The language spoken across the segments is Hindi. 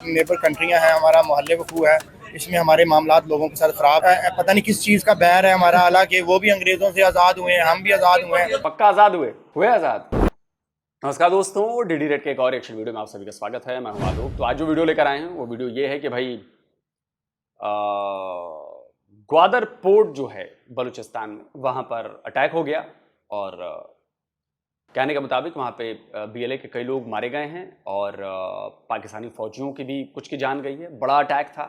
नेबर कंट्रियां हैं, हमारा मोहल्ले वकू है, इसमें हमारे मामलात लोगों के साथ खराब है। पता नहीं किस चीज़ का बैर है हमारा, हालांकि वो भी अंग्रेज़ों से आज़ाद हुए हैं, हम भी आज़ाद हुए हैं। पक्का आज़ाद हुए आज़ाद। नमस्कार दोस्तों, डीडी रेड के एक और एक्शन वीडियो में आप सभी का स्वागत है। मैं हूं आलोक। तो आज जो वीडियो लेकर आए हैं वो वीडियो ये है कि भाई ग्वादर पोर्ट जो है बलूचिस्तान में, वहाँ पर अटैक हो गया और कहने के मुताबिक वहाँ पे बीएलए के कई लोग मारे गए हैं और पाकिस्तानी फौजियों की भी कुछ की जान गई है। बड़ा अटैक था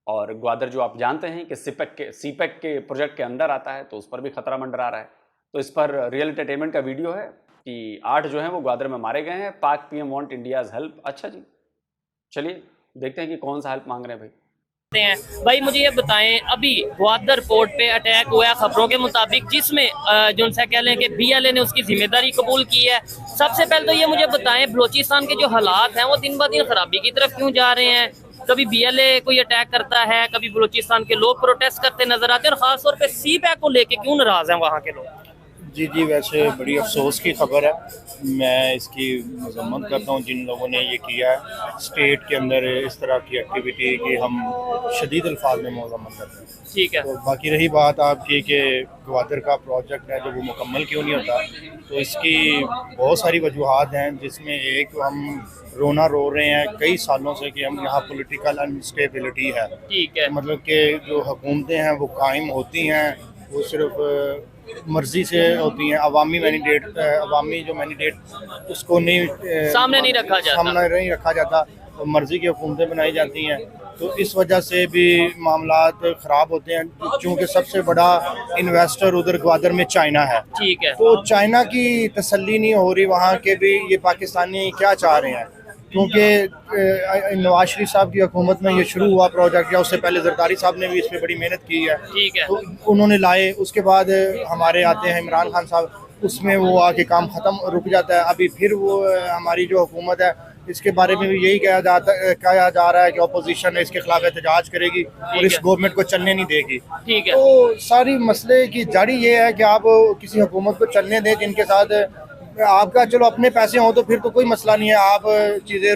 और ग्वादर जो आप जानते हैं कि सीपेक के प्रोजेक्ट के अंदर आता है, तो उस पर भी खतरा मंडरा रहा है। तो इस पर रियल एंटरटेनमेंट का वीडियो है कि 8 जो हैं वो ग्वादर में मारे गए हैं। पाक पीएम वांट इंडियाज हेल्प। अच्छा जी, चलिए देखते हैं कि कौन सा हेल्प मांग रहे हैं भाई मुझे ये बताएं, अभी ग्वादर पोर्ट पे अटैक हुआ है खबरों के मुताबिक, जिसमें जो उनसे कह लें कि बीएलए ने उसकी जिम्मेदारी कबूल की है। सबसे पहले तो ये मुझे बताएं, बलोचिस्तान के जो हालात हैं वो दिन ब दिन खराबी की तरफ क्यों जा रहे हैं? कभी बीएलए कोई अटैक करता है, कभी बलोचिस्तान के लोग प्रोटेस्ट करते नजर आते हैं, और खासतौर पे सीपैक को लेके क्यों नाराज हैं वहाँ के लोग? जी, वैसे बड़ी अफसोस की खबर है। मैं इसकी मजम्मत करता हूँ जिन लोगों ने ये किया है स्टेट के अंदर इस तरह की एक्टिविटी की, हम शदीद अल्फाज में मजम्मत करते हैं। ठीक है। तो बाकी रही बात आपकी कि ग्वादर का प्रोजेक्ट है जो वो मुकम्मल क्यों नहीं होता, तो इसकी बहुत सारी वजूहात हैं, जिसमें एक हम रोना रो रहे हैं कई सालों से कि हम यहाँ पॉलिटिकल अनस्टेबिलिटी है। ठीक है। मतलब कि जो हुकूमतें हैं वो कायम होती हैं, वो सिर्फ मर्जी से होती हैं। अवामी जो मैंडेट उसको नहीं सामने नहीं रखा जाता, तो मर्जी की हुकूमतें बनाई जाती हैं। तो इस वजह से भी मामलात ख़राब होते हैं, क्योंकि सबसे बड़ा इन्वेस्टर उधर ग्वादर में चाइना है। ठीक है। तो चाइना की तसल्ली नहीं हो रही वहाँ के भी, ये पाकिस्तानी क्या चाह रहे हैं, क्योंकि नवाज शरीफ साहब की हुकूमत में ये शुरू हुआ प्रोजेक्ट, या उससे पहले जरदारी साहब ने भी इस पर बड़ी मेहनत की है। ठीक है। तो उन्होंने लाए, उसके बाद हमारे आते हैं इमरान खान साहब, उसमें वो आके काम ख़त्म रुक जाता है। अभी फिर वो हमारी जो हुकूमत है इसके बारे में भी यही कहा जा रहा है कि अपोजिशन इसके खिलाफ एहतजाज करेगी और इस गवर्नमेंट को चलने नहीं देगी। ठीक है। तो सारी मसले की जड़ी ये है कि आप किसी हुकूमत को चलने दें जिनके साथ आपका चलो अपने पैसे हों तो फिर तो कोई मसला नहीं है, आप चीज़ें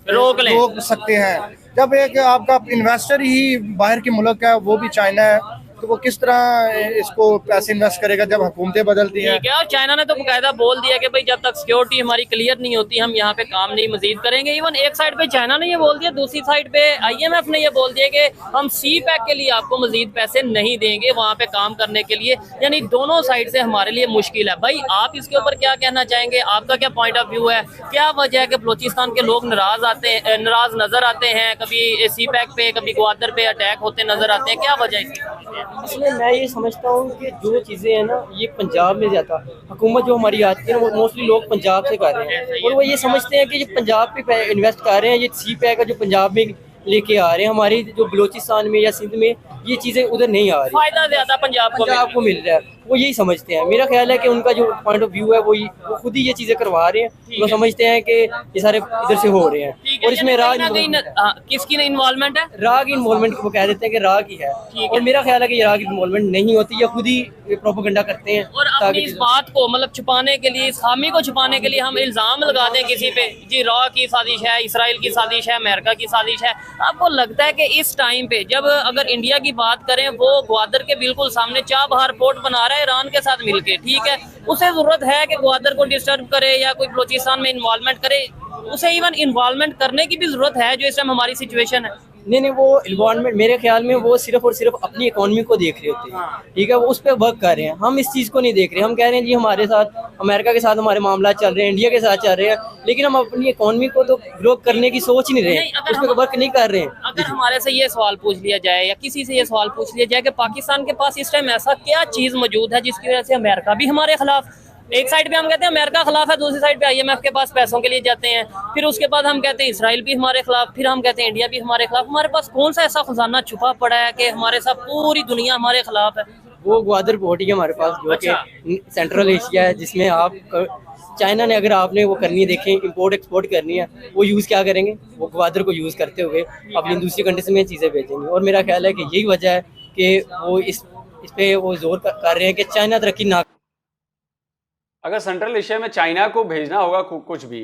रोक सकते हैं। जब एक आपका इन्वेस्टर ही बाहर के मुल्क है, वो भी चाइना है, तो वो किस तरह इसको पैसे इन्वेस्ट करेगा जब हुकूमतें बदलती हैं? और चाइना ने तो बकायदा बोल दिया कि भाई जब तक सिक्योरिटी हमारी क्लियर नहीं होती हम यहाँ पे काम नहीं मजीद करेंगे। इवन एक साइड पे चाइना ने ये बोल दिया, दूसरी साइड पे आईएमएफ ने ये बोल दिया कि हम सी पैक के लिए आपको मजीद पैसे नहीं देंगे वहाँ पे काम करने के लिए। यानी दोनों साइड से हमारे लिए मुश्किल है। भाई आप इसके ऊपर क्या कहना चाहेंगे? आपका क्या पॉइंट ऑफ व्यू है? क्या वजह है कि बलोचिस्तान के लोग नाराज नजर आते हैं? कभी सी पैक पे, कभी ग्वादर पे अटैक होते नजर आते हैं, क्या वजह है? इसमें मैं ये समझता हूँ कि जो चीज़ें हैं ना, ये पंजाब में ज़्यादा हुकूमत जो हमारी आती है ना, वो मोस्टली लोग पंजाब से कर रहे हैं, और वो ये समझते हैं कि जो पंजाब पे इन्वेस्ट कर रहे हैं, ये सी पैक है जो पंजाब में लेके आ रहे हैं, हमारी जो बलोचिस्तान में या सिंध में ये चीज़ें उधर नहीं आ रही, फायदा ज्यादा पंजाब को मिल रहा है। वो यही समझते हैं। मेरा ख्याल है कि उनका जो पॉइंट ऑफ व्यू है वो खुद ही ये चीज़ें करवा रहे हैं। वो समझते हैं कि ये सारे इधर से हो रहे हैं, और इसमें किसकी इन्वॉल्वमेंट है? राग इन्वॉल्वमेंट वो कह देते हैं कि राग ही है, और मेरा ख्याल है कि ये राग इन्वॉल्वमेंट नहीं होती, या खुद ही प्रोपेगेंडा करते हैं। और अपनी इस बात को मतलब छुपाने के लिए, इस खामी को छुपाने के लिए हम इल्जाम लगा दें किसी पे, जी रॉ की साजिश है, इसराइल की साजिश है, अमेरिका की साजिश है। आपको लगता है कि इस टाइम पे जब अगर इंडिया की बात करें, वो ग्वादर के बिल्कुल सामने चाबहार पोर्ट बना रहा है ईरान के साथ मिलके, ठीक है, उसे जरूरत है कि ग्वादर को डिस्टर्ब करे या कोई बलोचिस्तान में इन्वॉल्वमेंट करे? उसे इवन इन्वॉल्वमेंट करने की भी जरूरत है जो इस टाइम हमारी सिचुएशन है? नहीं, वो इन्वॉल्वमेंट मेरे ख्याल में वो सिर्फ और सिर्फ अपनी इकोनॉमी को देख रहे होते हैं। ठीक है, वो उस पर वर्क कर रहे हैं। हम इस चीज़ को नहीं देख रहे। हम कह रहे हैं जी हमारे साथ अमेरिका के साथ हमारे मामला चल रहे हैं, इंडिया के साथ चल रहे हैं, लेकिन हम अपनी इकोनॉमी को तो ग्रो करने की सोच ही नहीं रहे हैं, उस पर वर्क नहीं कर रहे हैं। अगर हमारे से ये सवाल पूछ लिया जाए या किसी से ये सवाल पूछ लिया जाए कि पाकिस्तान के पास इस टाइम ऐसा क्या चीज़ मौजूद है जिसकी वजह से अमेरिका भी हमारे खिलाफ, एक साइड पे हम कहते हैं अमेरिका खिलाफ है, दूसरी साइड पे आईएमएफ के पास पैसों के लिए जाते हैं, फिर उसके बाद हम कहते हैं इसराइल भी हमारे खिलाफ, फिर हम कहते हैं इंडिया भी हमारे खिलाफ। हमारे पास कौन सा ऐसा खजाना छुपा पड़ा है कि हमारे साथ पूरी दुनिया हमारे खिलाफ है? वो ग्वादर पोर्ट ही है हमारे पास, जो कि सेंट्रल एशिया है, जिसमें आप चाइना ने अगर आपने वो करनी है, देखें इंपोर्ट एक्सपोर्ट करनी है, वो यूज़ क्या करेंगे? वो ग्वादर को यूज़ करते हुए अपनी दूसरी कंट्रीज में चीज़ें भेजेंगे। और मेरा ख्याल है कि यही वजह है कि वो इस पे वो जोर कर रहे हैं कि चाइना तरक्की ना। अगर सेंट्रल एशिया में चाइना को भेजना होगा कुछ भी,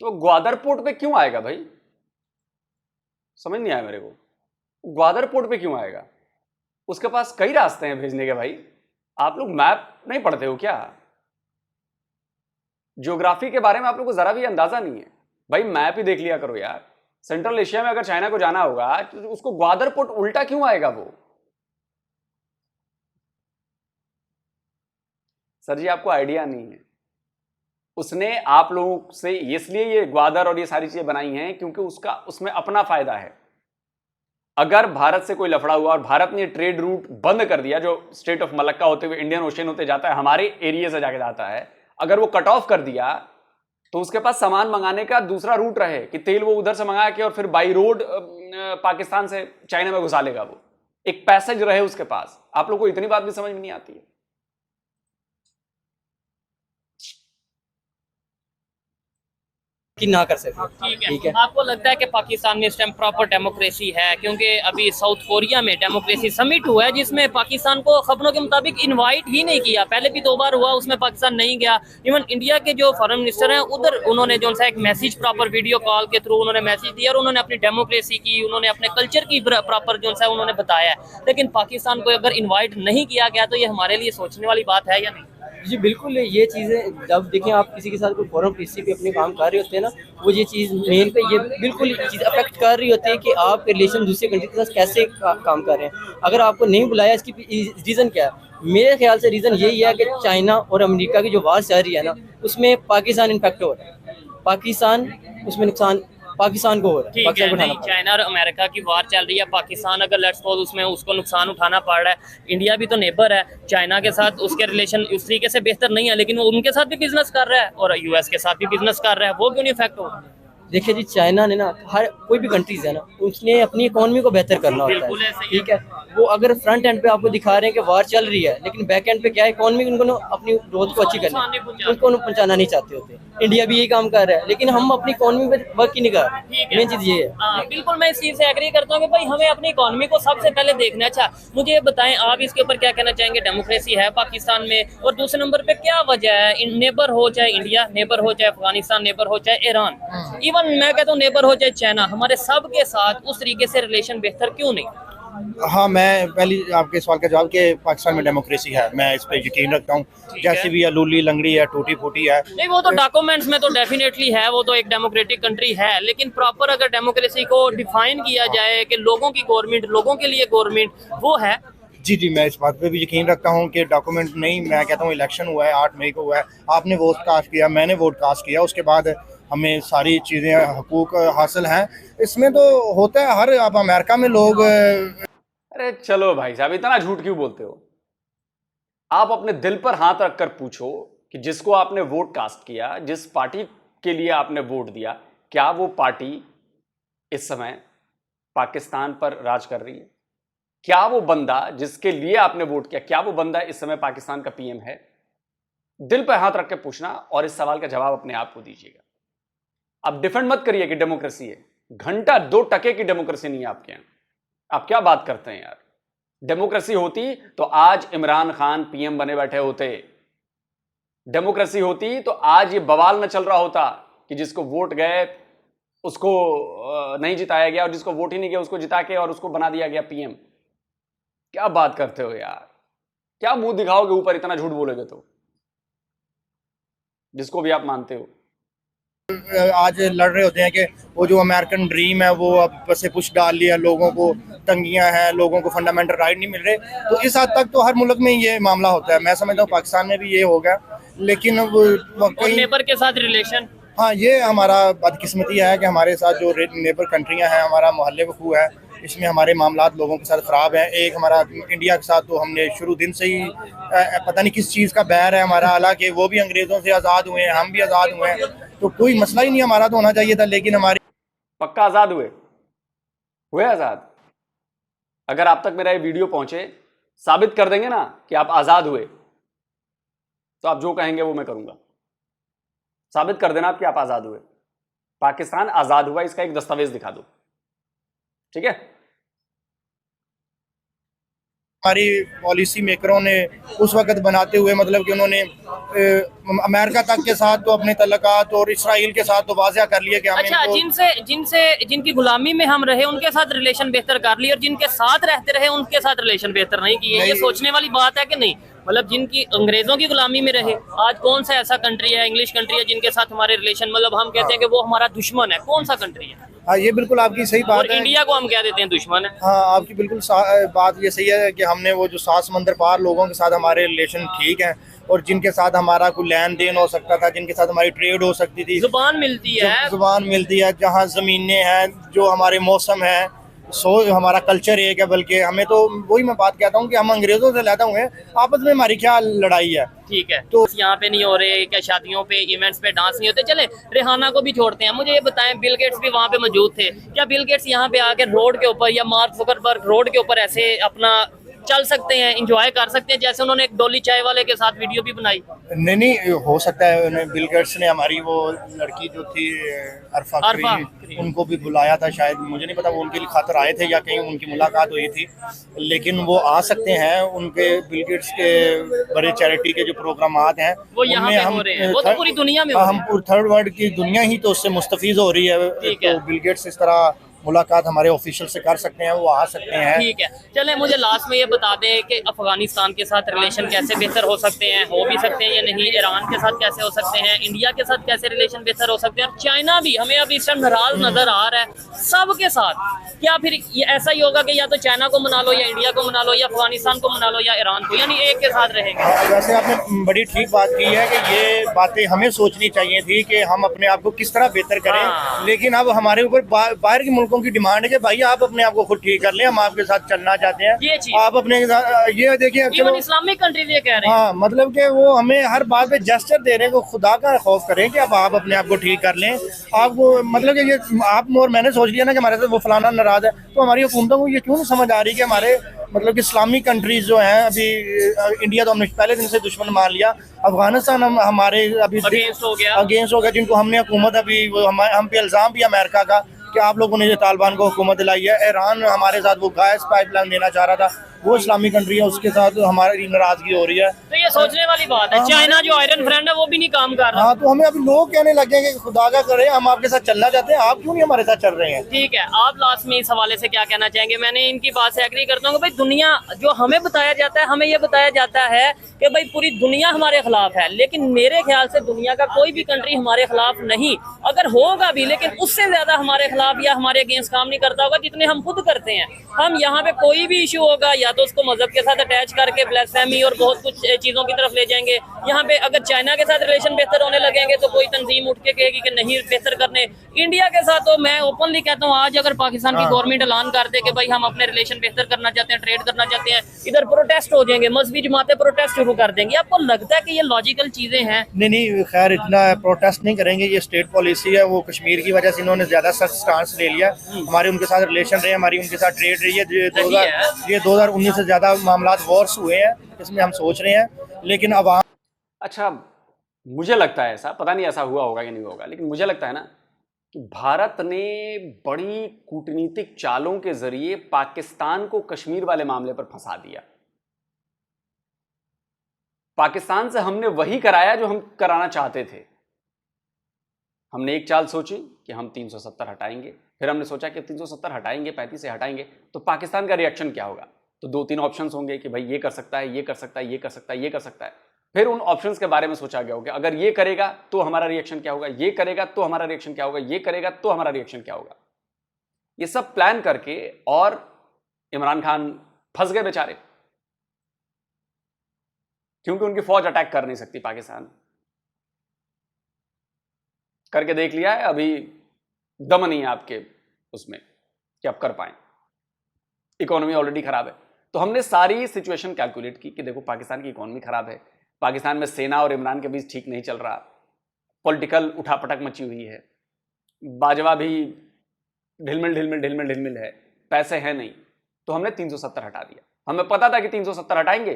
तो ग्वादर पोर्ट पे क्यों आएगा भाई? समझ नहीं आया मेरे को। ग्वादर पोर्ट पे क्यों आएगा? उसके पास कई रास्ते हैं भेजने के भाई। आप लोग मैप नहीं पढ़ते हो क्या? ज्योग्राफी के बारे में आप लोग को जरा भी अंदाजा नहीं है भाई। मैप ही देख लिया करो यार। सेंट्रल एशिया में अगर चाइना को जाना होगा तो उसको ग्वादर पोर्ट उल्टा क्यों आएगा वो? सर जी आपको आइडिया नहीं है। उसने आप लोगों से इसलिए ये ग्वादर और ये सारी चीजें बनाई हैं क्योंकि उसमें अपना फायदा है। अगर भारत से कोई लफड़ा हुआ और भारत ने ट्रेड रूट बंद कर दिया, जो स्ट्रेट ऑफ मलक्का होते हुए इंडियन ओशन होते जाता है, हमारे एरिया से जाके जाता है, अगर वो कट ऑफ कर दिया तो उसके पास सामान मंगाने का दूसरा रूट रहे कि तेल वो उधर से मंगा के और फिर बाई रोड पाकिस्तान से चाइना में घुसा लेगा। वो एक पैसेज रहे उसके पास। आप लोग को इतनी बात भी समझ में नहीं आती है। कि ना कर सके। ठीक है। आपको लगता है कि पाकिस्तान में इस टाइम प्रॉपर डेमोक्रेसी है? क्योंकि अभी साउथ कोरिया में डेमोक्रेसी समिट हुआ है जिसमें पाकिस्तान को खबरों के मुताबिक इनवाइट ही नहीं किया। पहले भी 2 बार हुआ, उसमें पाकिस्तान नहीं गया। इवन इंडिया के जो फॉरेन मिनिस्टर हैं उधर उन्होंने जो सा एक मैसेज प्रॉपर वीडियो कॉल के थ्रू उन्होंने मैसेज दिया और उन्होंने अपनी डेमोक्रेसी की, उन्होंने अपने कल्चर की प्रॉपर जो सा उन्होंने बताया है। लेकिन पाकिस्तान को अगर इन्वाइट नहीं किया गया तो ये हमारे लिए सोचने वाली बात है या नहीं? जी बिल्कुल, ये चीज़ें जब देखें आप किसी के साथ कोई फॉरेन पीसी पे अपने काम कर रहे होते हैं ना, वो ये चीज़ मेन पे ये बिल्कुल चीज़ अफेक्ट कर रही होती है कि आप रिलेशन दूसरे कंट्री के साथ कैसे काम कर रहे हैं। अगर आपको नहीं बुलाया, इसकी रीज़न क्या है? मेरे ख्याल से रीज़न यही है कि चाइना और अमेरिका की जो वार चल रही है ना, उसमें पाकिस्तान इम्पैक्ट हो रहा है। पाकिस्तान उसमें नुकसान पाकिस्तान को हो रहा है। ठीक है, नहीं, चाइना और अमेरिका की वार चल रही है। पाकिस्तान अगर लेट्स सपोज उसमें उसको नुकसान उठाना पड़ रहा है। इंडिया भी तो नेबर है चाइना के साथ, उसके रिलेशन उस तरीके से बेहतर नहीं है, लेकिन वो उनके साथ भी बिजनेस कर रहा है और यूएस के साथ भी बिजनेस कर रहा है। वो क्यों नहीं इफेक्ट हो? देखिए जी, चाइना ने ना हर कोई भी कंट्रीज है ना, उसने अपनी इकोनॉमी को बेहतर करना होता है, ठीक है। वो अगर फ्रंट एंड पे आपको दिखा रहे हैं कि वार चल रही है, लेकिन बैक एंड पे क्या है, इकोनॉमी उनको ना अपनी ग्रोथ को अच्छी करनी है, उनको पहुंचाना नहीं चाहते होते। इंडिया भी यही काम कर रहा है, लेकिन हम अपनी इकोनॉमी पे वर्क ही नहीं कर रहे। मेन चीज ये है। बिल्कुल, मैं इस चीज से एग्री करता हूँ कि भाई हमें अपनी इकोनॉमी को सबसे पहले देखना। अच्छा, मुझे ये बताएं आप इसके ऊपर क्या कहना चाहेंगे? डेमोक्रेसी है पाकिस्तान में, और दूसरे नंबर पे क्या वजह है? नेबर हो चाहे इंडिया नेबर हो, चाहे अफगानिस्तान नेबर हो, चाहे ईरान, इवन मैं कहता हूँ नेबर हो चाहे चाइना, हमारे सब के साथ उस तरीके से रिलेशन बेहतर क्यों नहीं? हाँ, मैं पहली आपके सवाल का जवाब कि पाकिस्तान में डेमोक्रेसी है, मैं इस पे यकीन रखता हूँ। जैसे भी लूली लंगड़ी है, टूटी फूटी है, नहीं वो तो डॉक्यूमेंट्स में तो डेफिनेटली है, वो तो एक डेमोक्रेटिक कंट्री है, लेकिन प्रॉपर अगर डेमोक्रेसी को डिफाइन किया जाए कि लोगों की गवर्नमेंट, लोगों के लिए गवर्नमेंट, वो है। जी, मैं इस बात पे भी यकीन रखता हूँ कि डॉक्यूमेंट नहीं, मैं कहता हूँ इलेक्शन हुआ है 8 मई को हुआ है, आपने वोट कास्ट किया, मैंने वोट कास्ट किया, उसके बाद हमें सारी चीज़ें हकूक हासिल हैं। इसमें तो होता है हर, आप अमेरिका में लोग। अरे चलो भाई साहब, इतना झूठ क्यों बोलते हो? आप अपने दिल पर हाथ रखकर पूछो कि जिसको आपने वोट कास्ट किया, जिस पार्टी के लिए आपने वोट दिया, क्या वो पार्टी इस समय पाकिस्तान पर राज कर रही है? क्या वो बंदा जिसके लिए आपने वोट किया, क्या वो बंदा इस समय पाकिस्तान का पीएम है? दिल पर हाथ रख के पूछना और इस सवाल का जवाब अपने आप को दीजिएगा। आप डिफेंड मत करिए कि डेमोक्रेसी है। घंटा 2 टके की डेमोक्रेसी नहीं है आपके यहां। आप क्या बात करते हैं यार? डेमोक्रेसी होती तो आज इमरान खान पीएम बने बैठे होते। डेमोक्रेसी होती तो आज ये बवाल न चल रहा होता कि जिसको वोट गए उसको नहीं जिताया गया और जिसको वोट ही नहीं गया उसको जिता के और उसको बना दिया गया पीएम। क्या बात करते हो यार? क्या मुंह दिखाओगे ऊपर इतना झूठ बोलोगे तो, जिसको भी आप मानते हो? आज लड़ रहे होते हैं कि वो जो अमेरिकन ड्रीम है वो अब से पुश डाल लिया, लोगों को तंगियां हैं, लोगों को फंडामेंटल राइट नहीं मिल रहे। तो इस हद तक तो हर मुल्क में ये मामला होता है। मैं समझता हूँ पाकिस्तान में भी ये होगा, लेकिन और नेबर के साथ रिलेशन, हाँ, ये हमारा बदकिस्मती है कि हमारे साथ जो नेबर कंट्रियां हैं, हमारा मोहल्ले वफू है, इसमें हमारे मामलात लोगों के साथ ख़राब हैं। एक हमारा इंडिया के साथ तो हमने शुरू दिन से ही पता नहीं किस चीज़ का बैर है हमारा, हालांकि वो भी अंग्रेज़ों से आज़ाद हुए हैं, हम भी आज़ाद हुए हैं, तो कोई मसला ही नहीं हमारा तो होना चाहिए था। लेकिन हमारी पक्का आज़ाद हुए आज़ाद। अगर आप तक मेरा ये वीडियो पहुंचे, साबित कर देंगे ना कि आप आज़ाद हुए, तो आप जो कहेंगे वो मैं करूंगा। साबित कर देना आप कि आप आज़ाद हुए। पाकिस्तान आज़ाद हुआ, इसका एक दस्तावेज दिखा दो, ठीक है? हमारी पॉलिसी मेकरों ने उस वक्त बनाते हुए मतलब कि उन्होंने अमेरिका तक के साथ तो अपने तल्लुकात और इसराइल के साथ तो वाज़ह कर लिया कि हम अच्छा, जिनकी गुलामी में हम रहे उनके साथ रिलेशन बेहतर कर लिए और जिनके साथ रहते रहे उनके साथ रिलेशन बेहतर नहीं किए, ये सोचने वाली बात है कि नहीं? मतलब जिनकी अंग्रेजों की गुलामी में रहे, आज कौन सा ऐसा कंट्री है, इंग्लिश कंट्री है, जिनके साथ हमारे रिलेशन, मतलब हम कहते हैं कि वो हमारा दुश्मन है, कौन सा कंट्री है? हाँ, ये बिल्कुल आपकी सही बात और है। इंडिया को हम कह देते हैं दुश्मन है। हाँ, आपकी बिल्कुल बात ये सही है कि हमने वो जो 7 समंदर पार लोगों के साथ हमारे रिलेशन ठीक हैं और जिनके साथ हमारा कोई लेन देन हो सकता था, जिनके साथ हमारी ट्रेड हो सकती थी, जुबान मिलती है, जुबान मिलती है, जहाँ ज़मीनें हैं, जो हमारे मौसम है, हमारा कल्चर एक है। बल्कि हमें तो वही मैं बात कहता हूँ कि हम अंग्रेजों से ज़्यादा हुए आपस में हमारी क्या लड़ाई है। ठीक है, तो यहाँ पे नहीं हो रहे क्या, शादियों पे इवेंट्स पे डांस नहीं होते? चले रिहाना को भी छोड़ते हैं, मुझे ये बताएं, बिल गेट्स भी वहाँ पे मौजूद थे, क्या बिल गेट्स यहाँ पे आके रोड के ऊपर या मार्क जुकरबर्ग रोड के ऊपर ऐसे अपना चल सकते हैं, एंजॉय कर सकते हैं, जैसे उन्होंने एक डोली चाय वाले के साथ वीडियो भी बनाई? नहीं हो सकता है। उन्हें बिल गेट्स ने हमारी वो लड़की जो थी अरफा करीम, उनको भी बुलाया था शायद, मुझे नहीं पता वो उनके लिए खातर आए थे या कहीं उनकी मुलाकात हुई थी, लेकिन वो आ सकते हैं। उनके बिल गेट्स के बड़े चैरिटी के जो प्रोग्राम हैं वो यहाँ पे हो रहे हैं, वो तो पूरी दुनिया में हो रहे हैं। हम थर्ड वर्ल्ड की दुनिया ही तो उससे मुस्तफीज हो रही है। तो बिल गेट्स इस तरह मुलाकात हमारे ऑफिशियल से कर सकते हैं, वो आ सकते हैं। ठीक है, चले मुझे लास्ट में ये बता दें कि अफगानिस्तान के साथ रिलेशन कैसे बेहतर हो सकते हैं, हो भी सकते हैं या नहीं, ईरान के साथ कैसे हो सकते हैं, इंडिया के साथ कैसे रिलेशन बेहतर हो सकते हैं, और चाइना भी हमें अभी इस टाइम नाराज नजर आ रहा है सबके साथ, क्या फिर ये ऐसा ही होगा कि या तो चाइना को मना लो या इंडिया को मना लो या अफगानिस्तान को मना लो या ईरान को, यानी एक के साथ रहेंगे? वैसे आपने बड़ी ठीक बात की है कि ये बातें हमें सोचनी चाहिए थी कि हम अपने आप को किस तरह बेहतर करें, लेकिन अब हमारे ऊपर बाहर के मुल्कों की डिमांड है कि भाई आप अपने आप को खुद ठीक कर लें, हम आपके साथ चलना चाहते हैं, आप अपने ये देखिए, चलो इस्लामिक कंट्रीज ये कह रहे हैं। हाँ, मतलब कि वो हमें हर बात पे जेस्चर दे रहे हैं, खुदा का खौफ करें कि अब आप अपने आप को ठीक कर लें। आपको मतलब कि ये आप और मैंने सोच लिया ना कि हमारे साथ वो फलाना नाराज है, तो हमारी हुकूमतों को ये क्यों नहीं समझ आ रही कि हमारे मतलब कि इस्लामिक कंट्रीज जो हैं, अभी इंडिया तो हमने पहले दिन से दुश्मन मान लिया, अफगानिस्तान हमारे अभी अगेंस्ट हो गया, जिनको हमने हुकूमत अभी हम पे इल्ज़ाम भी अमेरिका का कि आप लोगों ने जो तालिबान को हुकूमत दिलाई है। ईरान हमारे साथ वो गैस पाइपलाइन देना चाह रहा था, वो इस्लामिक कंट्री है, उसके साथ हमारी नाराजगी हो रही है। तो ये सोचने वाली बात है, चाइना जो आयरन फ्रेंड है वो भी नहीं काम कर रहा। हाँ, तो हमें अभी लोग कहने लगे कि खुदा का करे, हम आपके साथ चलना चाहते हैं, आप क्यों नहीं हमारे साथ चल रहे हैं? ठीक है, आप लास्ट में इस हवाले से क्या कहना चाहेंगे? मैंने इनकी बात से एग्री करता हूँ कि भाई दुनिया जो हमें बताया जाता है, हमें ये बताया जाता है कि भाई पूरी दुनिया हमारे खिलाफ है, लेकिन मेरे ख्याल से दुनिया का कोई भी कंट्री हमारे खिलाफ नहीं, अगर होगा भी लेकिन उससे ज्यादा हमारे खिलाफ या हमारे अगेंस्ट काम नहीं करता होगा जितने हम खुद करते हैं। हम यहाँ पे कोई भी इशू होगा या तो उसको मजहब के साथ अटैच करके ब्लास्फेमी और बहुत कुछ चीजों की तरफ ले जाएंगे। यहाँ पे अगर चाइना के साथ रिलेशन बेहतर होने लगेंगे तो कोई तंजीम उठ के कहेगी कि नहीं बेहतर करने। इंडिया के साथ तो मैं ओपनली कहता हूँ, आज अगर पाकिस्तान की गवर्नमेंट ऐलान कर दे कि भाई हम अपने रिलेशन बेहतर करना चाहते हैं, ट्रेड करना चाहते हैं, इधर प्रोटेस्ट हो जाएंगे, मजहबी जमातें प्रोटेस्ट शुरू कर देंगी। आपको लगता है कि ये लॉजिकल चीजें हैं? नहीं, खैर इतना प्रोटेस्ट नहीं करेंगे, ये स्टेट पॉलिसी है। वो कश्मीर की वजह से इन्होंने ज्यादा सख्त स्टांस ले लिया। हमारे उनके साथ रिलेशन रहे, हमारी उनके साथ ट्रेड रही है। ये 2019 से ज्यादा मामलात वॉर्स हुए हैं, इसमें हम सोच रहे हैं, लेकिन अब अच्छा, मुझे लगता है ऐसा, पता नहीं ऐसा हुआ होगा कि नहीं होगा, लेकिन मुझे लगता है ना कि भारत ने बड़ी कूटनीतिक चालों के जरिए पाकिस्तान को कश्मीर वाले मामले पर फंसा दिया। पाकिस्तान से हमने वही कराया जो हम कराना चाहते थे। हमने एक चाल सोची कि हम 370 हटाएंगे, फिर हमने सोचा कि 370 हटाएंगे, 35 से हटाएंगे तो पाकिस्तान का रिएक्शन क्या होगा। तो 2-3 ऑप्शंस होंगे कि भाई ये कर सकता है, ये कर सकता है, ये कर सकता है, ये कर सकता है। फिर उन ऑप्शंस के बारे में सोचा गया होगा, अगर ये करेगा तो हमारा रिएक्शन क्या होगा, ये करेगा तो हमारा रिएक्शन क्या होगा, ये करेगा तो हमारा रिएक्शन क्या होगा। ये सब प्लान करके, और इमरान खान फंस गए बेचारे, क्योंकि उनकी फौज अटैक कर नहीं सकती। पाकिस्तान करके देख लिया है, अभी दम नहीं है आपके उसमें कि आप कर पाए। इकोनॉमी ऑलरेडी खराब है। तो हमने सारी सिचुएशन कैलकुलेट की कि देखो पाकिस्तान की इकोनॉमी खराब है, पाकिस्तान में सेना और इमरान के बीच ठीक नहीं चल रहा, पॉलिटिकल उठापटक मची हुई है, बाजवा भी ढिलमिल है, पैसे हैं नहीं। तो हमने 370 हटा दिया। हमें पता था कि 370 हटाएंगे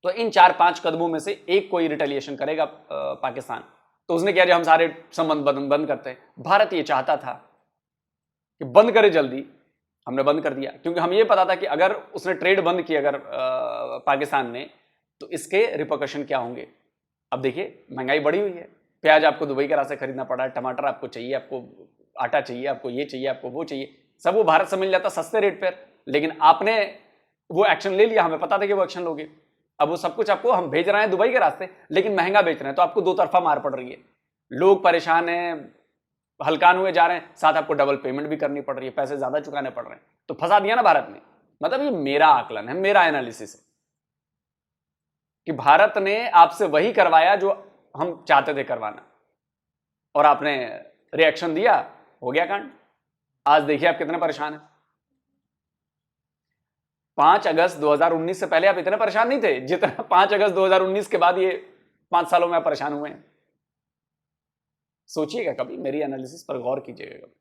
तो इन 4-5 कदमों में से एक कोई रिटेलिएशन करेगा पाकिस्तान। तो उसने किया, जो हम सारे संबंध बंद करते हैं। भारत ये चाहता था कि बंद करे जल्दी, हमने बंद कर दिया, क्योंकि हम ये पता था कि अगर उसने ट्रेड बंद की अगर पाकिस्तान ने, तो इसके रिपरकशन क्या होंगे। अब देखिए महंगाई बढ़ी हुई है, प्याज आपको दुबई के रास्ते खरीदना पड़ा है, टमाटर आपको चाहिए, आपको आटा चाहिए, आपको ये चाहिए, आपको वो चाहिए, सब वो भारत से मिल जाता सस्ते रेट पर। लेकिन आपने वो एक्शन ले लिया, हमें पता था कि वो एक्शन लोगे। अब वो सब कुछ आपको हम भेज रहे हैं दुबई के रास्ते, लेकिन महंगा बेच रहे हैं, तो आपको दो तरफा मार पड़ रही है। लोग परेशान हैं, हलकान हुए जा रहे हैं, साथ आपको डबल पेमेंट भी करनी पड़ रही है, पैसे ज्यादा चुकाने पड़ रहे हैं। तो फंसा दिया ना भारत ने। मतलब ये मेरा आकलन है, मेरा एनालिसिस है कि भारत ने आपसे वही करवाया जो हम चाहते थे करवाना, और आपने रिएक्शन दिया, हो गया कांड। आज देखिए आप कितने परेशान हैं। 5 अगस्त 2019 से पहले आप इतने परेशान नहीं थे जितना 5 अगस्त 2019 के बाद ये 5 सालों में आप परेशान हुए हैं। सोचिएगा, कभी मेरी एनालिसिस पर गौर कीजिएगा।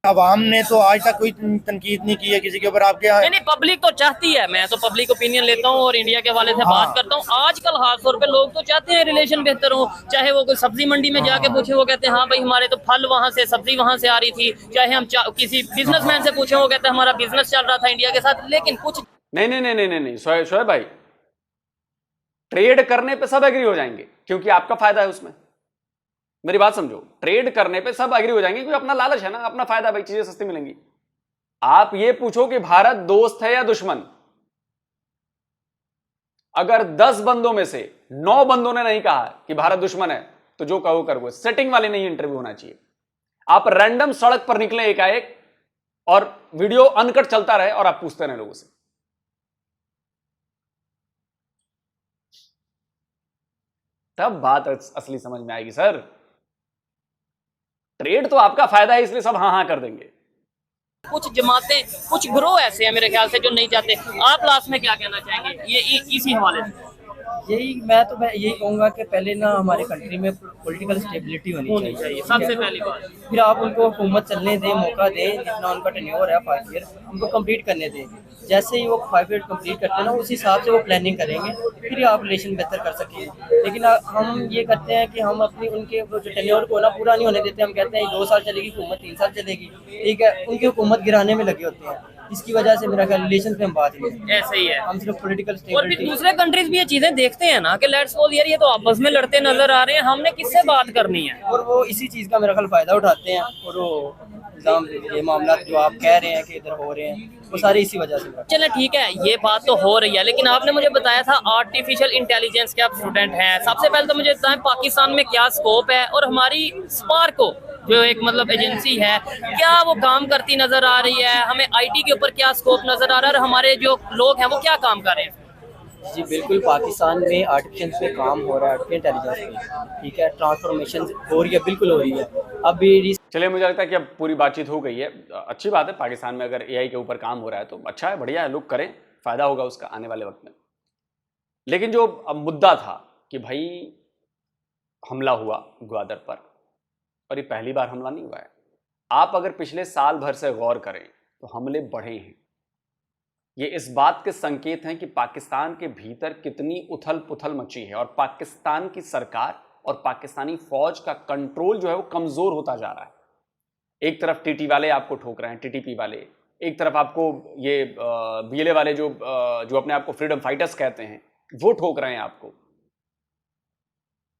अवाम ने तो आज तक कोई तनकीद नहीं की है किसी के ऊपर, आपके यहाँ? नहीं, पब्लिक तो चाहती है, मैं तो पब्लिक ओपिनियन लेता हूँ और इंडिया के हवाले से बात करता हूँ। आजकल खास तौर पे लोग तो चाहते हैं रिलेशन बेहतर हो, चाहे वो कोई सब्जी मंडी में जाके पूछे, वो कहते हैं हाँ भाई हमारे तो फल वहाँ से, सब्जी वहाँ से आ रही थी। चाहे हम किसी बिजनेसमैन से पूछे, वो कहते हैं हमारा बिजनेस चल रहा था इंडिया के साथ। लेकिन कुछ नहीं, शोएब भाई, ट्रेड करने पे सब एग्री हो जाएंगे क्योंकि आपका फायदा है उसमें। मेरी बात समझो, ट्रेड करने पे सब एग्री हो जाएंगे क्योंकि अपना लालच है ना, अपना फायदा, भाई चीजें सस्ती मिलेंगी। आप ये पूछो कि भारत दोस्त है या दुश्मन, अगर 10 बंदों में से 9 बंदों ने नहीं कहा कि भारत दुश्मन है, तो जो कहो करो, सेटिंग वाले नहीं इंटरव्यू होना चाहिए। आप रैंडम सड़क पर निकले एकाएक और वीडियो अनकट चलता रहे और आप पूछते रहे लोगों से, तब बात असली समझ में आएगी। सर ट्रेड तो आपका फायदा है, इसलिए सब हाँ हाँ कर देंगे। कुछ जमातें, कुछ ग्रोह ऐसे हैं मेरे ख्याल से जो नहीं चाहते। आप लास्ट में क्या कहना चाहेंगे ये इसी हवाले से? मैं यही कहूँगा कि पहले ना हमारे कंट्री में पॉलिटिकल स्टेबिलिटी होनी चाहिए सबसे पहली बात। फिर आप उनको हुकूमत चलने दें, मौका दें, जितना उनका टेन्योर है 5 ईयर उनको कंप्लीट करने दें। जैसे ही वो 5 ईयर कंप्लीट करते हैं ना, उस हिसाब से वो प्लानिंग करेंगे, फिर आप रिलेशन बेहतर कर सकेंगे। लेकिन हम ये करते हैं कि हम अपनी उनके जो टेन्योर को ना पूरा नहीं होने देते। हम कहते हैं 2 साल चलेगी हुकूमत, 3 साल चलेगी, ठीक है, उनकी हुकूमत गिराने में लगे होते हैं। इसकी वजह से मेरा ख्याल रिलेशन पे हम बात नहीं, ऐसे ही है। हम सिर्फ पॉलिटिकल और फिर स्टेबिलिटी। दूसरे कंट्रीज भी ये चीजें देखते हैं ना कि लेट्स सपोज यार ये तो आपस में लड़ते नजर आ रहे हैं, हमने किससे बात करनी है, और वो इसी चीज का मेरा ख्याल फायदा उठाते हैं। और वो निजाम, ये मामला जो आप कह रहे हैं कि इधर हो रहे हैं, वो सारे इसी वजह से। चले ठीक है, ये बात तो हो रही है, लेकिन आपने मुझे बताया था आर्टिफिशियल इंटेलिजेंस के आप स्टूडेंट हैं। सबसे पहले तो मुझे बताएं पाकिस्तान में क्या स्कोप है, और हमारी स्पार्को जो एक मतलब एजेंसी है, क्या वो काम करती नजर आ रही है? हमें आईटी के ऊपर क्या स्कोप नजर आ रहा है, और हमारे जो लोग हैं वो क्या काम कर रहे हैं? जी बिल्कुल, पाकिस्तान में आर्टिफिशियल पे काम हो रहा है, आर्टिफिशियल इंटेलिजेंस पे, ठीक है, ट्रांसफॉर्मेशन हो रही है, बिल्कुल हो रही है। अभी चलिए, मुझे लगता है कि अब पूरी बातचीत हो गई है। अच्छी बात है, पाकिस्तान में अगर एआई के ऊपर काम हो रहा है तो अच्छा है, बढ़िया है, लोग करें, फायदा होगा उसका आने वाले वक्त में। लेकिन जो अब मुद्दा था कि भाई हमला हुआ ग्वादर पर, और ये पहली बार हमला नहीं हुआ है। आप अगर पिछले साल भर से गौर करें तो हमले बढ़े हैं। ये इस बात के संकेत हैं कि पाकिस्तान के भीतर कितनी उथल पुथल मची है, और पाकिस्तान की सरकार और पाकिस्तानी फौज का कंट्रोल जो है वो कमजोर होता जा रहा है। एक तरफ टीटी वाले आपको ठोक रहे हैं, टीटीपी वाले, एक तरफ आपको ये बीएलए वाले जो अपने आप को फ्रीडम फाइटर्स कहते हैं वो ठोक रहे हैं आपको।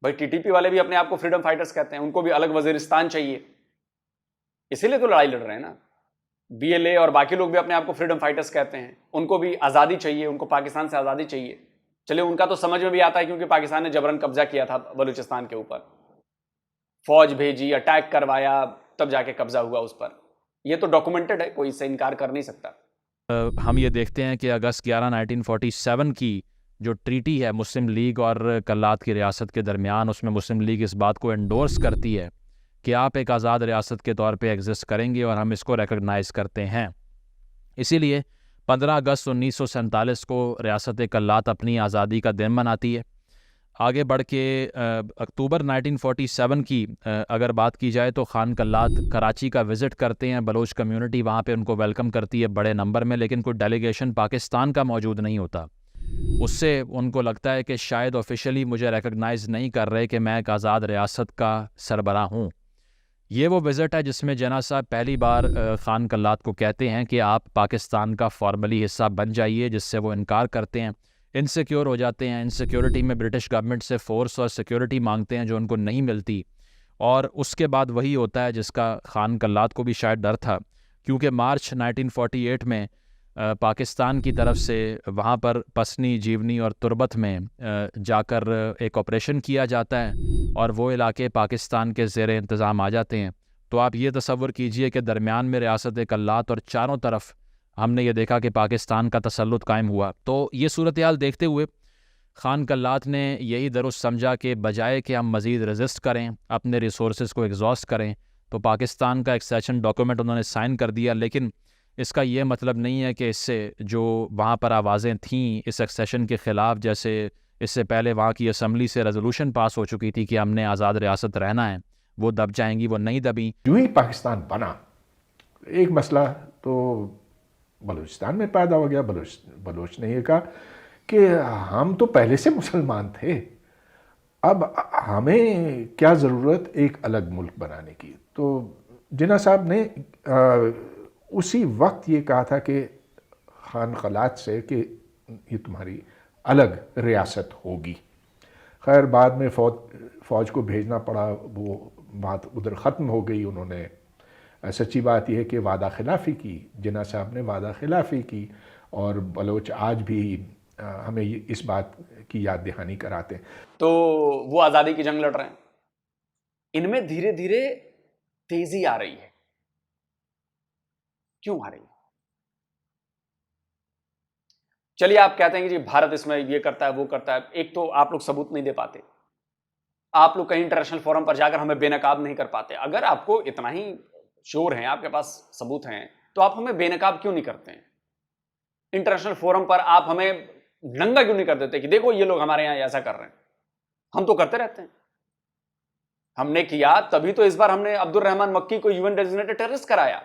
भाई टीटीपी वाले भी अपने आप को फ्रीडम फाइटर्स कहते हैं, उनको भी अलग वजीरिस्तान चाहिए, इसीलिए तो लड़ाई लड़ रहे हैं ना। बीएलए और बाकी लोग भी अपने आप को फ्रीडम फाइटर्स कहते हैं, उनको भी आज़ादी चाहिए, उनको पाकिस्तान से आज़ादी चाहिए। चलिए, उनका तो समझ में भी आता है क्योंकि पाकिस्तान ने जबरन कब्जा किया था बलूचिस्तान के ऊपर, फौज भेजी, अटैक करवाया, तब जाके कब्जा हुआ उस पर। ये तो डॉक्यूमेंटेड है, कोई इससे इनकार कर नहीं सकता। हम ये देखते हैं कि अगस्त 11, 1947 की जो ट्रीटी है मुस्लिम लीग और कल्लात की रियासत के दरमियान, उसमें मुस्लिम लीग इस बात को एंडोर्स करती है कि आप एक आज़ाद रियासत के तौर पे एग्जिस्ट करेंगे और हम इसको रिकॉग्नाइज़ करते हैं। इसीलिए 15 अगस्त 1947 को रियासत कल्लात अपनी आज़ादी का दिन मनाती है। आगे बढ़ के अक्टूबर 1947 की अगर बात की जाए तो खान कल्लात कराची का विज़िट करते हैं, बलोच कम्युनिटी वहाँ पे उनको वेलकम करती है बड़े नंबर में, लेकिन कोई डेलीगेशन पाकिस्तान का मौजूद नहीं होता। उससे उनको लगता है कि शायद ऑफिशियली मुझे रिकॉग्नाइज़ नहीं कर रहे कि मैं एक आज़ाद रियासत का सरबराह हूँ। ये वो विज़िट है जिसमें जना साहब पहली बार ख़ान कल्लात को कहते हैं कि आप पाकिस्तान का फॉर्मली हिस्सा बन जाइए, जिससे वो इनकार करते हैं, इनसिक्योर हो जाते हैं। इनसिक्योरिटी में ब्रिटिश गवर्नमेंट से फ़ोर्स और सिक्योरिटी मांगते हैं जो उनको नहीं मिलती, और उसके बाद वही होता है जिसका ख़ान कल्लात को भी शायद डर था, क्योंकि मार्च 1948 में पाकिस्तान की तरफ से वहाँ पर पसनी, जीवनी और तुर्बत में जाकर एक ऑपरेशन किया जाता है और वो इलाके पाकिस्तान के ज़ेर इंतज़ाम आ जाते हैं। तो आप ये तसव्वुर कीजिए कि दरमियान में रियासत कल्लात और चारों तरफ हमने ये देखा कि पाकिस्तान का तसल्लुत कायम हुआ। तो ये सूरत हाल देखते हुए ख़ान कल्लात ने यही दुरुस्त समझा कि बजाय कि हम मज़ीद रेजिस्ट करें, अपने रिसोर्स को एग्जॉस्ट करें, तो पाकिस्तान का एक्सेशन डॉक्यूमेंट उन्होंने साइन कर दिया। लेकिन इसका ये मतलब नहीं है कि इससे जो वहाँ पर आवाज़ें थीं इस एक्सेशन के ख़िलाफ़, जैसे इससे पहले वहाँ की असम्बली से रेजोल्यूशन पास हो चुकी थी कि हमने आज़ाद रियासत रहना है, वो दब जाएंगी, वो नहीं दबी। जो ही पाकिस्तान बना, एक मसला तो बलूचिस्तान में पैदा हो गया। बलोच ने यह कहा कि हम तो पहले से मुसलमान थे, अब हमें क्या ज़रूरत एक अलग मुल्क बनाने की। तो जिन्ना साहब ने उसी वक्त ये कहा था कि ख़ान कल्लात से कि ये तुम्हारी अलग रियासत होगी। खैर बाद में फ़ौज को भेजना पड़ा, वो बात उधर ख़त्म हो गई। उन्होंने सच्ची बात यह है कि वादा खिलाफ़ी की, जिन्ना साहब ने वादा खिलाफ़ी की, और बलोच आज भी हमें इस बात की याद दहानी कराते हैं। तो वो आज़ादी की जंग लड़ रहे हैं, इनमें धीरे धीरे तेजी आ रही है। क्यों आ रही है? चलिए आप कहते हैं कि जी भारत इसमें ये करता है, वो करता है। एक तो आप लोग सबूत नहीं दे पाते, आप लोग कहीं इंटरनेशनल फोरम पर जाकर हमें बेनकाब नहीं कर पाते। अगर आपको इतना ही शोर है, आपके पास सबूत हैं, तो आप हमें बेनकाब क्यों नहीं करते हैं? इंटरनेशनल फोरम पर आप हमें नंगा क्यों नहीं कर देते कि देखो ये लोग हमारे यहां ऐसा कर रहे हैं? हम तो करते रहते हैं। हमने किया, तभी तो इस बार हमने अब्दुल रहमान मक्की को यूएन डेजिग्नेटेड टेररिस्ट कराया।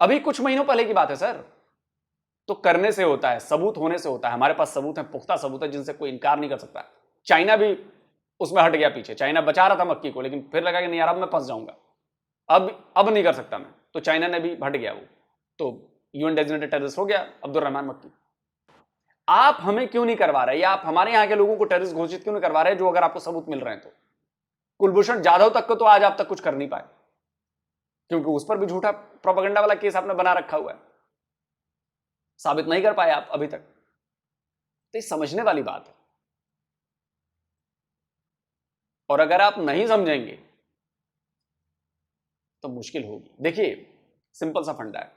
अभी कुछ महीनों पहले की बात है सर। तो करने से होता है, सबूत होने से होता है। हमारे पास सबूत है, पुख्ता सबूत है, जिनसे कोई इनकार नहीं कर सकता। चाइना भी उसमें हट गया पीछे। चाइना बचा रहा था मक्की को, लेकिन फिर लगा कि नहीं यार अब मैं फंस जाऊंगा, अब नहीं कर सकता मैं, तो चाइना ने भी हट गया। वो तो यूएन डेजिग्नेटेड टेररिस्ट हो गया अब्दुल रहमान मक्की। आप हमें क्यों नहीं करवा रहे, या आप हमारे यहां के लोगों को टेररिस्ट घोषित क्यों नहीं करवा रहे, जो अगर आपको सबूत मिल रहे हैं तो? कुलभूषण जाधव तक को तो आज आप तक कुछ कर नहीं पाए, क्योंकि उस पर भी झूठा प्रोपेगेंडा वाला केस आपने बना रखा हुआ है, साबित नहीं कर पाए आप अभी तक। तो ये समझने वाली बात है, और अगर आप नहीं समझेंगे तो मुश्किल होगी। देखिए सिंपल सा फंडा है,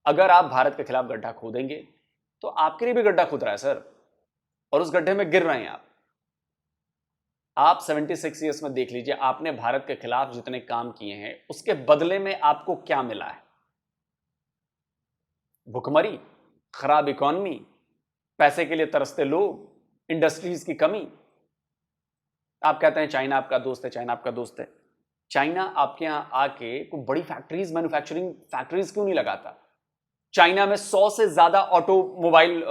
अगर आप भारत के खिलाफ गड्ढा खोदेंगे तो आपके लिए भी गड्ढा खुद रहा है सर, और उस गड्ढे में गिर रहे हैं आप 76 ईयर्स में देख लीजिए, आपने भारत के खिलाफ जितने काम किए हैं उसके बदले में आपको क्या मिला है? भुखमरी, खराब इकॉनमी, पैसे के लिए तरसते लोग, इंडस्ट्रीज की कमी। आप कहते हैं चाइना आपका दोस्त है, चाइना आपका दोस्त है। चाइना आपके यहां आके कोई बड़ी फैक्ट्रीज, मैन्युफैक्चरिंग फैक्ट्रीज क्यों नहीं लगाता? चाइना में 100 से ज्यादा ऑटोमोबाइल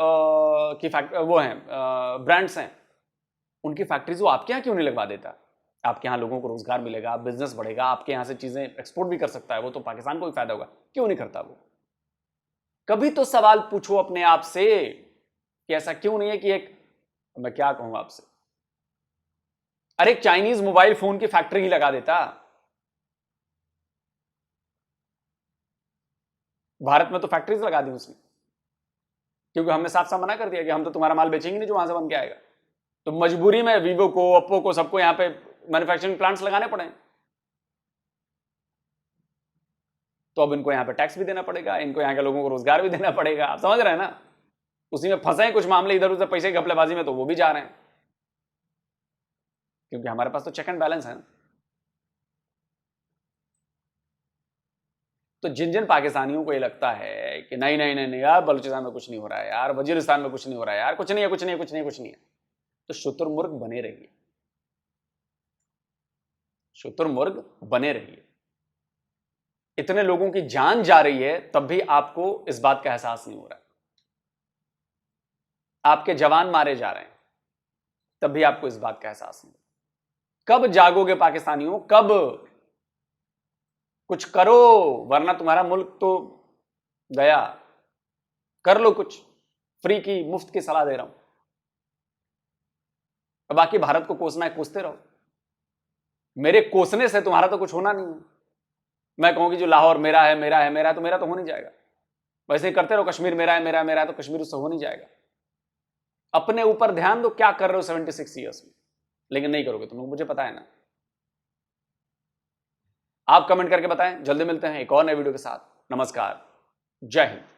की वो हैं, ब्रांड्स हैं, उनकी फैक्ट्रीज वो आपके यहां क्यों नहीं लगवा देता? आपके यहां लोगों को रोजगार मिलेगा, बिजनेस बढ़ेगा, आपके यहां से चीजें एक्सपोर्ट भी कर सकता है वो, तो पाकिस्तान को भी फायदा होगा। क्यों नहीं करता वो? कभी तो सवाल पूछो अपने आप से कि ऐसा क्यों नहीं है कि एक, मैं क्या कहूं आपसे, अरे एक चाइनीज मोबाइल फोन की फैक्ट्री ही लगा देता। भारत में तो फैक्ट्रीज लगा दी उसने, क्योंकि हमने साफ साफ मना कर दिया कि हम तो तुम्हारा माल बेचेंगे नहीं जो वहां से बन के आएगा। तो मजबूरी में वीवो को, ओप्पो को, सबको यहां पे मैन्युफैक्चरिंग प्लांट्स लगाने पड़े। तो अब इनको यहां पे टैक्स भी देना पड़ेगा, इनको यहां के लोगों को रोजगार भी देना पड़ेगा। आप समझ रहे हैं ना? उसी में फंसे हैं कुछ मामले इधर उधर पैसे की घपलेबाजी में, तो वो भी जा रहे हैं, क्योंकि हमारे पास तो चेक एंड बैलेंस है ना। तो जिन जिन पाकिस्तानियों को ये लगता है कि नहीं नहीं नहीं नहीं यार बलूचिस्तान में कुछ नहीं हो रहा है यार, वजीरिस्तान में कुछ नहीं हो रहा है यार, कुछ नहीं है, कुछ नहीं है, कुछ नहीं है, कुछ नहीं है, तो शुतुरमुर्ग बने रहिए, शुतुरमुर्ग बने रहिए। इतने लोगों की जान जा रही है तब भी आपको इस बात का एहसास नहीं हो रहा है। आपके जवान मारे जा रहे हैं तब भी आपको इस बात का एहसास नहीं। कब जागोगे पाकिस्तानियों? कब? कुछ करो, वरना तुम्हारा मुल्क तो गया। कर लो कुछ, फ्री की मुफ्त की सलाह दे रहा हूं। अब बाकी भारत को कोसना है, कोसते रहो। मेरे कोसने से तुम्हारा तो कुछ होना नहीं है। मैं कहूं कि जो लाहौर मेरा है, मेरा है, मेरा है, तो मेरा तो हो नहीं जाएगा। वैसे ही करते रहो, कश्मीर मेरा है, मेरा है, मेरा है, तो कश्मीर उससे हो नहीं जाएगा। अपने ऊपर ध्यान दो, क्या कर रहे हो 76 ईयर्स में, लेकिन नहीं करोगे तुम लोग, मुझे पता है ना। आप कमेंट करके बताएं। जल्दी मिलते हैं एक और नए वीडियो के साथ। नमस्कार, जय हिंद।